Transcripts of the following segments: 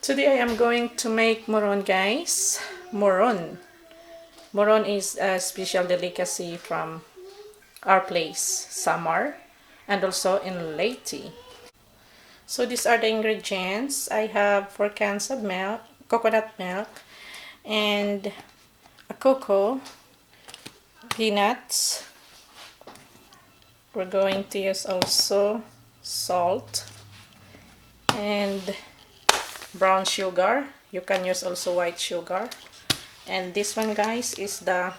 Today I am going to make moron, guys. Moron. Moron is a special delicacy from our place, Samar, and also in Leyte. So these are the ingredients. I have 4 cans of milk, coconut milk, and a cocoa, peanuts. We're going to use also salt and brown sugar. You can use also white sugar. And this one, guys, is the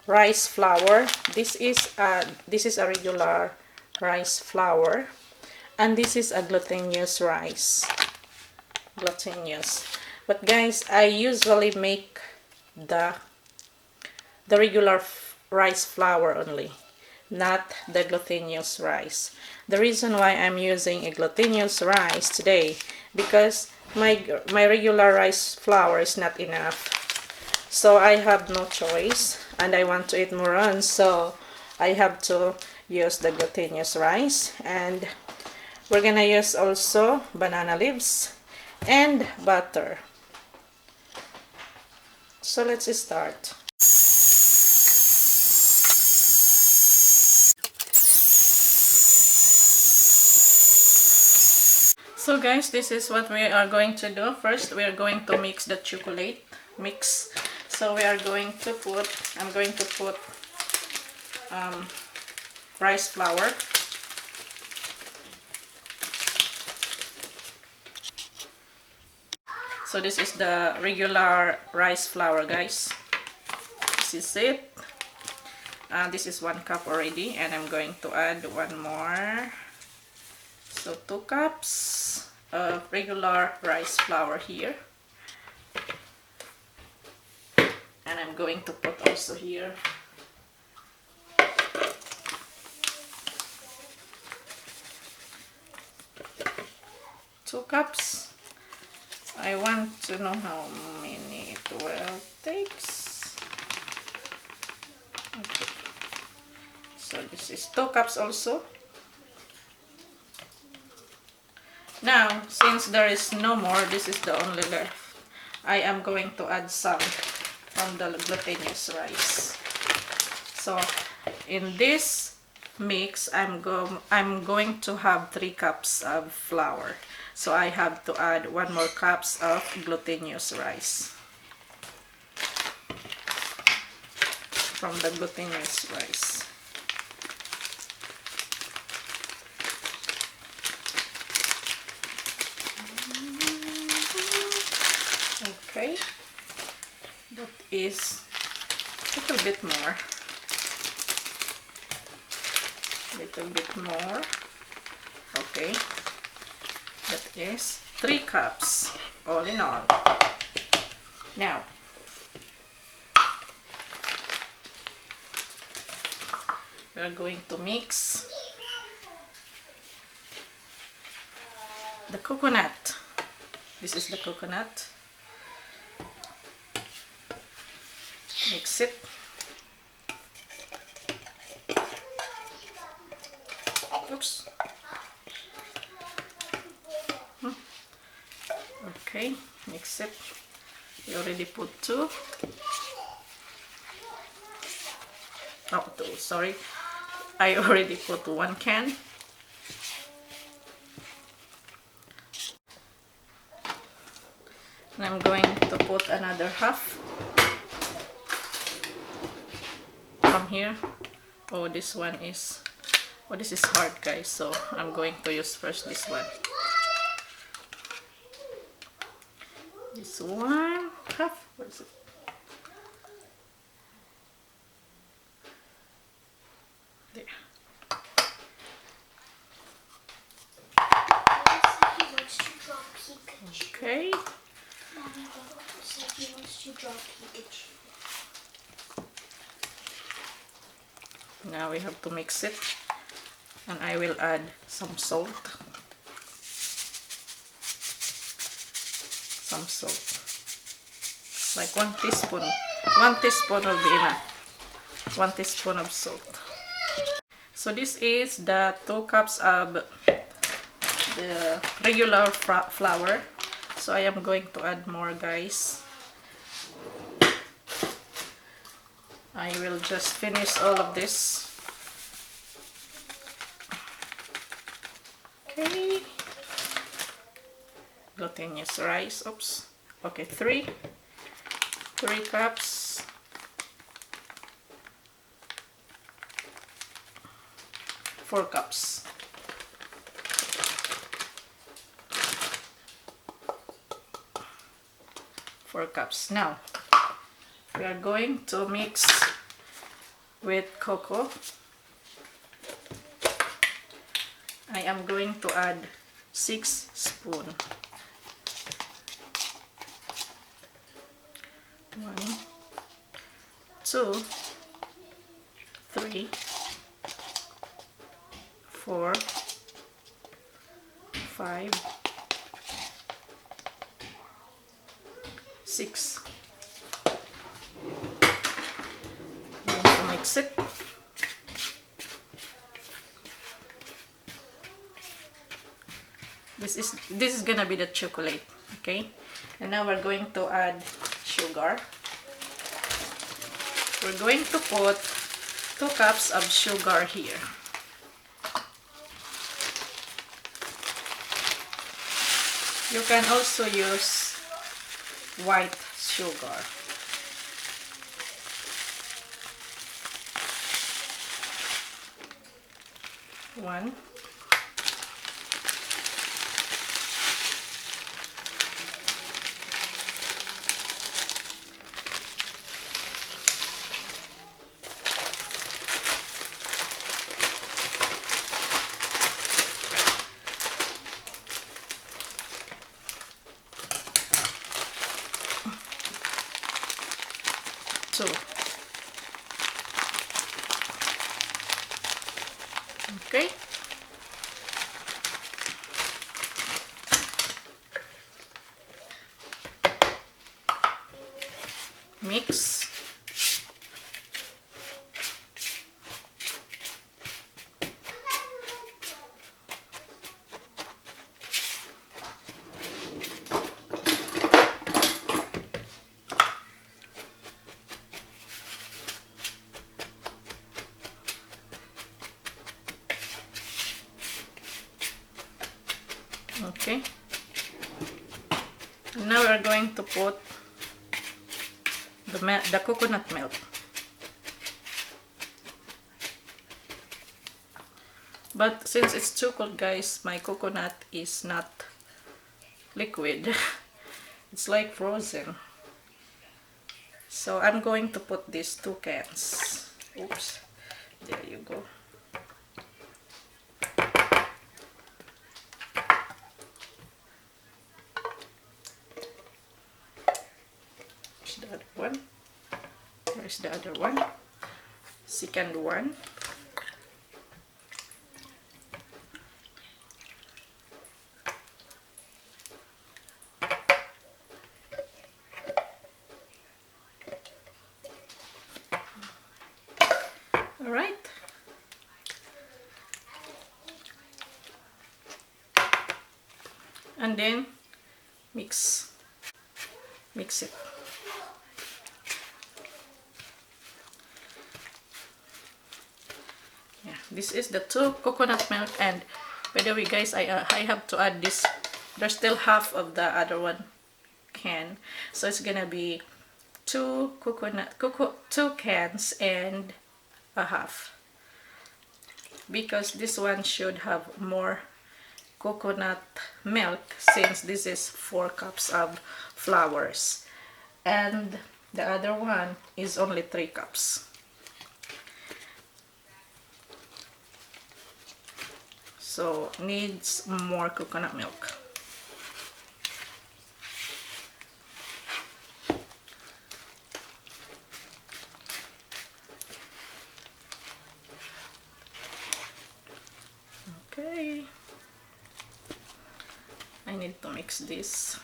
rice flour. This is a regular rice flour, and this is a glutinous rice. Glutinous. But guys, I usually make the regular rice flour only, not the glutinous rice. The reason why I'm using a glutinous rice today, because my regular rice flour is not enough. So I have no choice, and I want to eat moron, so I have to use the glutinous rice. And we're gonna use also banana leaves and butter. So let's start. So guys, this is what we are going to do. First, we are going to mix the chocolate mix. So we are going to put, I'm going to put rice flour. So this is the regular rice flour, guys. This is it. This is 1 cup already, and I'm going to add 1 more. So 2 cups of regular rice flour here. And I'm going to put also here 2 cups. I want to know how many it will takes. Okay. So this is 2 cups also. Now, since there is no more, this is the only left, I am going to add some from the glutinous rice. So in this mix, I'm going to have 3 cups of flour. So I have to add 1 more cups of glutinous rice from the glutinous rice. Okay, that is a little bit more. Okay, that is 3 cups all in all. Now, we are going to mix the coconut. This is the coconut. Mix it. Oops. Okay, mix it. We already put 2. Oh, 2, sorry. I already put 1 can. And I'm going to put another half from here. Oh, this one is, oh, this is hard, guys, so I'm going to use first this one. This one half, what is it? There. Okay. Now we have to mix it, and I will add some salt. Some salt, like 1 teaspoon. 1 teaspoon will be enough. 1 teaspoon of salt. So this is the 2 cups of the regular flour. So I am going to add more, guys. I will just finish all of this. Okay. Glutinous rice. Oops. Okay, 3 cups. 4 cups. Now we are going to mix with cocoa. I am going to add 6 spoons. 1, 2, 3, 4, 5, 6. I'm going to mix it. This is gonna be the chocolate, okay? And now we're going to add sugar. We're going to put 2 cups of sugar here. You can also use white sugar. One. 2. Okay. Mix. Okay. Now we're going to put the coconut milk. But since it's too cold, guys, my coconut is not liquid. It's like frozen. So I'm going to put these 2 cans. Oops. There you go. There's the other one. There's the other one. Second one. Alright. And then mix it. Yeah, this is the 2 coconut milk, and by the way, guys, I have to add this. There's still half of the other one can, so it's gonna be 2 cans and a half, because this one should have more coconut milk since this is 4 cups of flours, and the other one is only 3 cups. So needs more coconut milk. Okay. I need to mix this.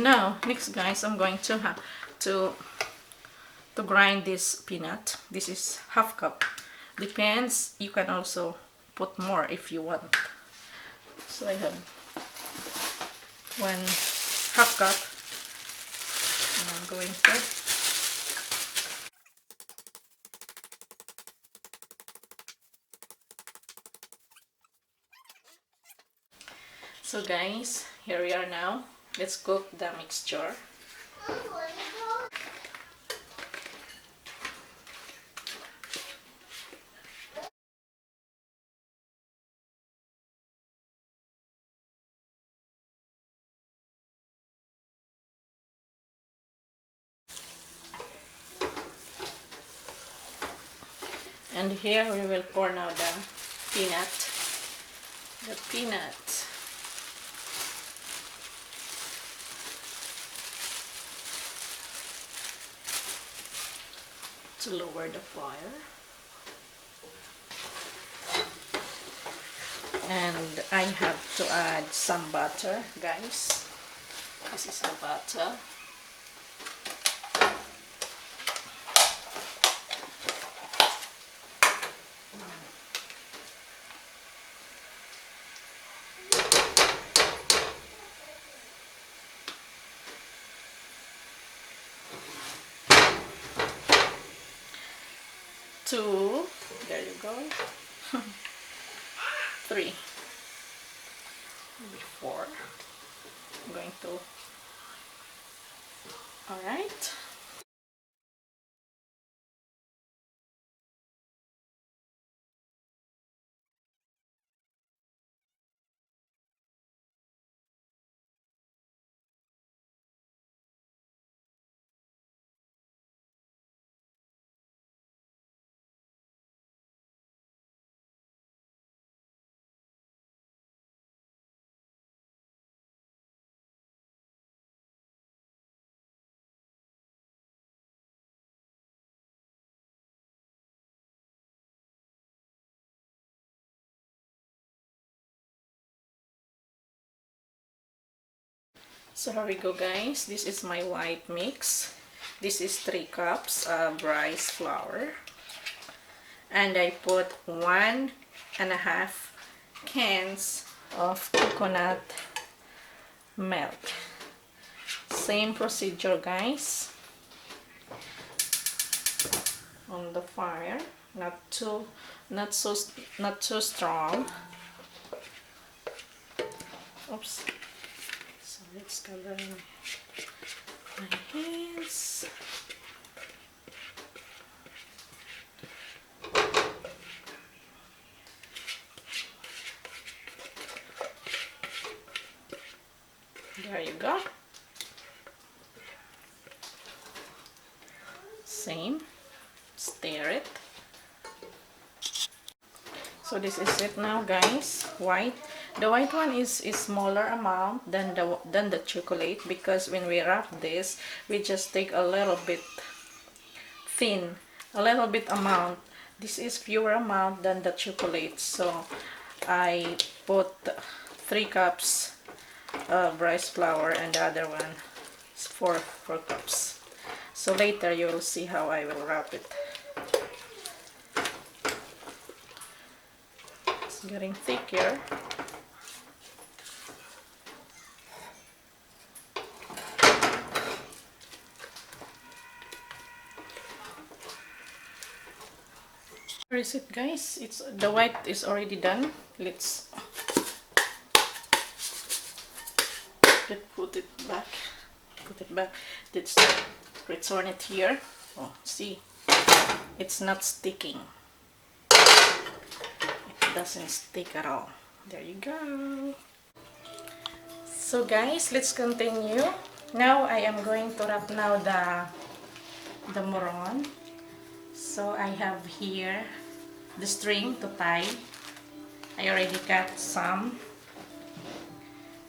Now, next guys, I'm going to have to grind this peanut. This is half cup. Depends, you can also put more if you want. So I have one half cup. And I'm going to so guys, here we are now. Let's cook the mixture. And here we will pour now the peanut. The peanut. To lower the fire. And I have to add some butter, guys. This is the butter. Two, there you go. Three, maybe four. I'm going to, all right. So here we go guys, this is my white mix. This is 3 cups of rice flour. And I put 1.5 cans of coconut milk. Same procedure guys. On the fire, not too strong. Oops. Let's cover my hands. There you go. Same. Stir it. So this is it now guys. White. The white one is smaller amount than the chocolate, because when we wrap this, we just take a little bit thin, a little bit amount. This is fewer amount than the chocolate. So I put 3 cups of rice flour and the other one is 4 cups. So later you will see how I will wrap it. It's getting thicker. Where is it guys? It's the white is already done. Let's put it back. Put it back. Let's return it here. Oh, see, it's not sticking. It doesn't stick at all. There you go. So guys, let's continue. Now I am going to wrap now the moron. So I have here the string to tie. I already cut some.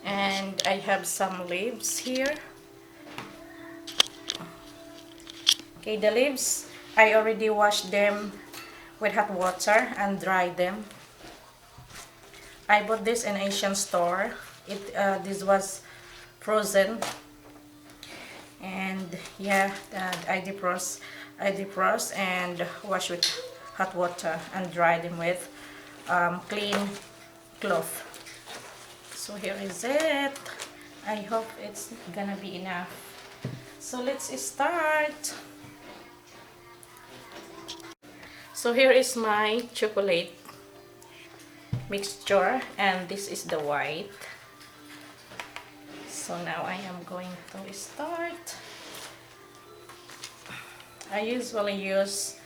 And I have some leaves here. Okay, the leaves, I already washed them with hot water and dried them. I bought this in Asian store. This was frozen And yeah, I defrost and wash with hot water and dry them with clean cloth. So here is it. I hope it's gonna be enough. So let's start. So here is my chocolate mixture, and this is the white. So now I am going to start. I usually use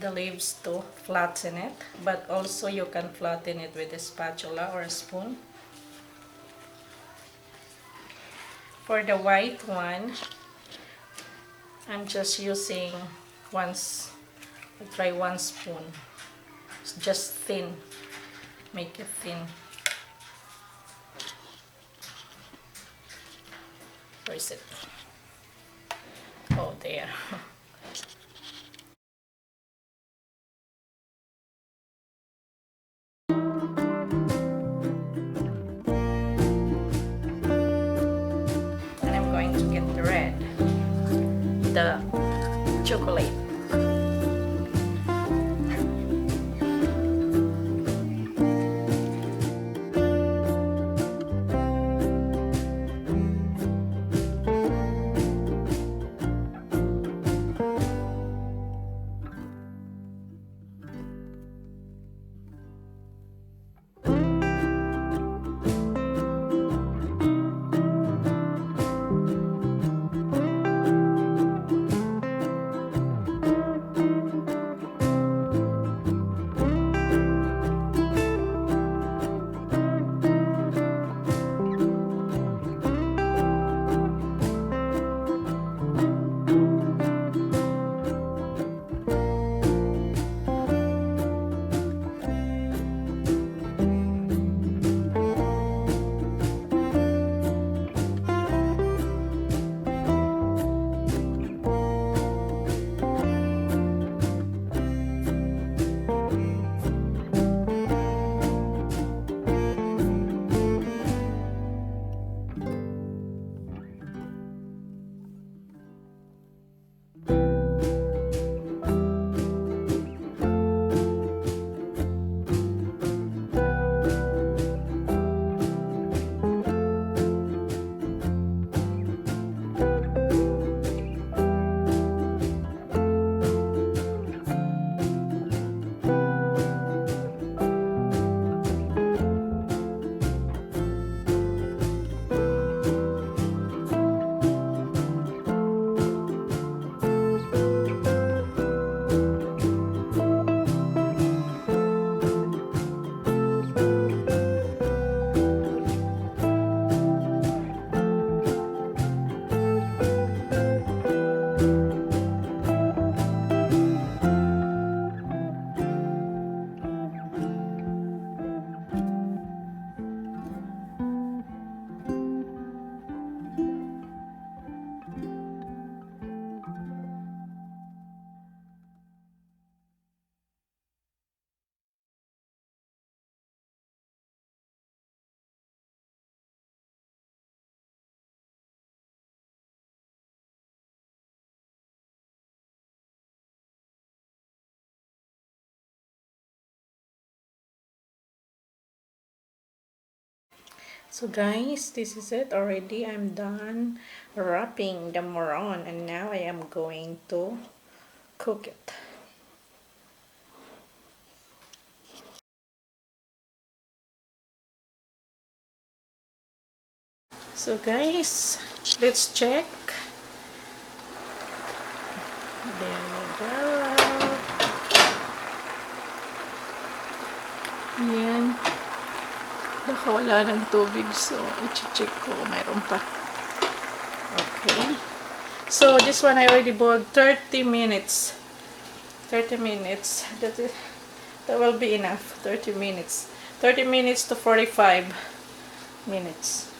the leaves to flatten it, but also you can flatten it with a spatula or a spoon. For the white one, I'm just using I try 1 spoon. It's just thin, make it thin. Where is it? Oh, there. And I'm going to get the red, the chocolate. So guys, this is it already. I'm done wrapping the moron, and now I am going to cook it. So guys, let's check. There we go. Ayan. Baka wala ng tubig, so i-check ko mayroon pa. Okay. So this one I already boiled 30 minutes. 30 minutes. That will be enough. 30 minutes. 30 minutes to 45 minutes.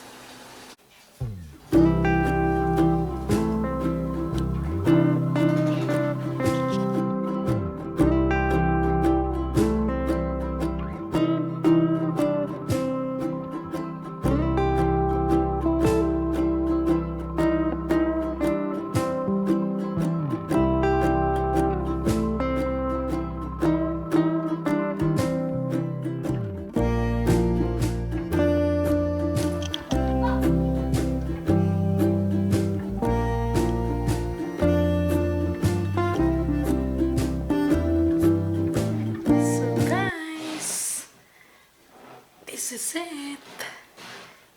this is it.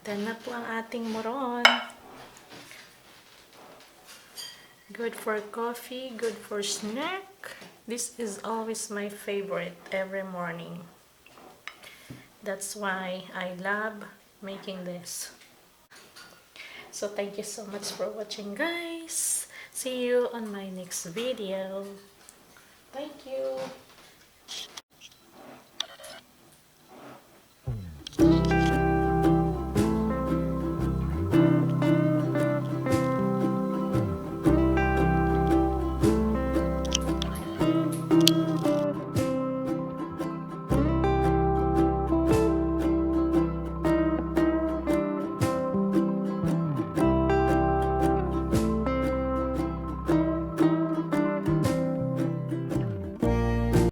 Done na po ang ating moron. Good for coffee, good for snack. This is always my favorite every morning. That's why I love making this. So thank you so much for watching, guys. See you on my next video. Thank you.